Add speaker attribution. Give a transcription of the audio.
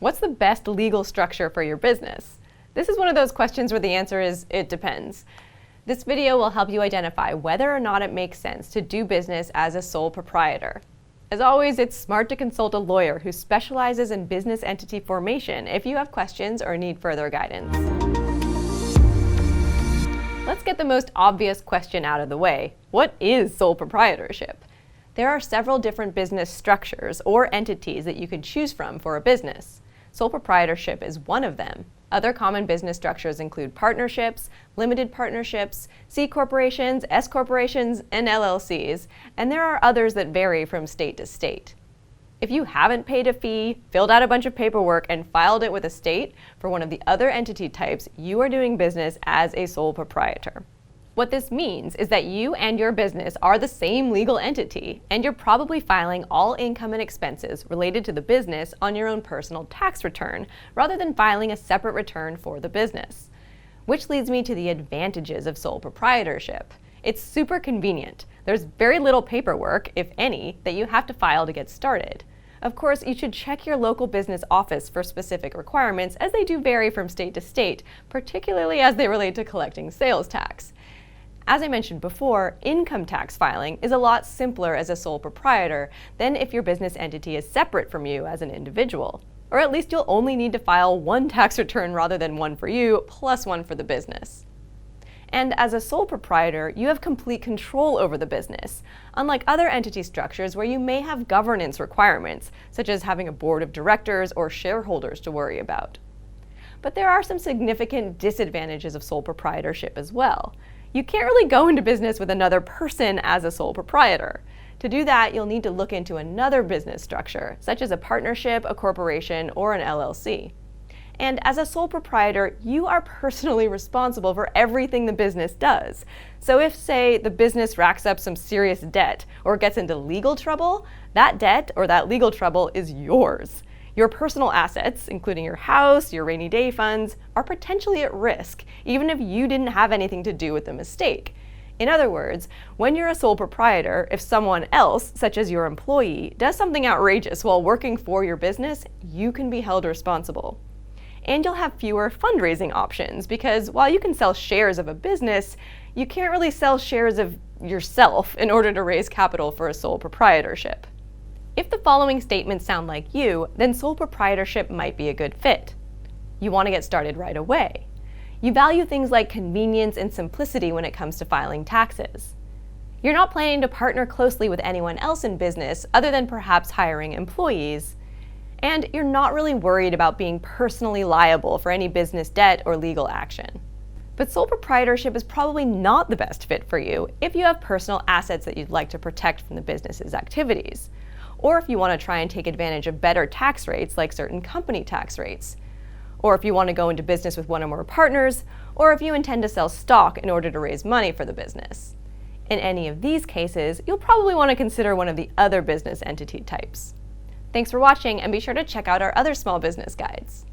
Speaker 1: What's the best legal structure for your business? This is one of those questions where the answer is, it depends. This video will help you identify whether or not it makes sense to do business as a sole proprietor. As always, it's smart to consult a lawyer who specializes in business entity formation if you have questions or need further guidance. Let's get the most obvious question out of the way. What is sole proprietorship? There are several different business structures or entities that you can choose from for a business. Sole proprietorship is one of them. Other common business structures include partnerships, limited partnerships, C corporations, S corporations, and LLCs, and there are others that vary from state to state. If you haven't paid a fee, filled out a bunch of paperwork, and filed it with a state for one of the other entity types, you are doing business as a sole proprietor. What this means is that you and your business are the same legal entity, and you're probably filing all income and expenses related to the business on your own personal tax return, rather than filing a separate return for the business. Which leads me to the advantages of sole proprietorship. It's super convenient. There's very little paperwork, if any, that you have to file to get started. Of course, you should check your local business office for specific requirements, as they do vary from state to state, particularly as they relate to collecting sales tax. As I mentioned before, income tax filing is a lot simpler as a sole proprietor than if your business entity is separate from you as an individual. Or at least you'll only need to file one tax return rather than one for you, plus one for the business. And as a sole proprietor, you have complete control over the business, unlike other entity structures where you may have governance requirements, such as having a board of directors or shareholders to worry about. But there are some significant disadvantages of sole proprietorship as well. You can't really go into business with another person as a sole proprietor. To do that, you'll need to look into another business structure, such as a partnership, a corporation, or an LLC. And as a sole proprietor, you are personally responsible for everything the business does. So if, say, the business racks up some serious debt or gets into legal trouble, that debt or that legal trouble is yours. Your personal assets, including your house, your rainy day funds, are potentially at risk, even if you didn't have anything to do with the mistake. In other words, when you're a sole proprietor, if someone else, such as your employee, does something outrageous while working for your business, you can be held responsible. And you'll have fewer fundraising options because while you can sell shares of a business, you can't really sell shares of yourself in order to raise capital for a sole proprietorship. If the following statements sound like you, then sole proprietorship might be a good fit. You want to get started right away. You value things like convenience and simplicity when it comes to filing taxes. You're not planning to partner closely with anyone else in business other than perhaps hiring employees. And you're not really worried about being personally liable for any business debt or legal action. But sole proprietorship is probably not the best fit for you if you have personal assets that you'd like to protect from the business's activities, or if you want to try and take advantage of better tax rates like certain company tax rates, or if you want to go into business with one or more partners, or if you intend to sell stock in order to raise money for the business. In any of these cases, you'll probably want to consider one of the other business entity types. Thanks for watching, and be sure to check out our other small business guides.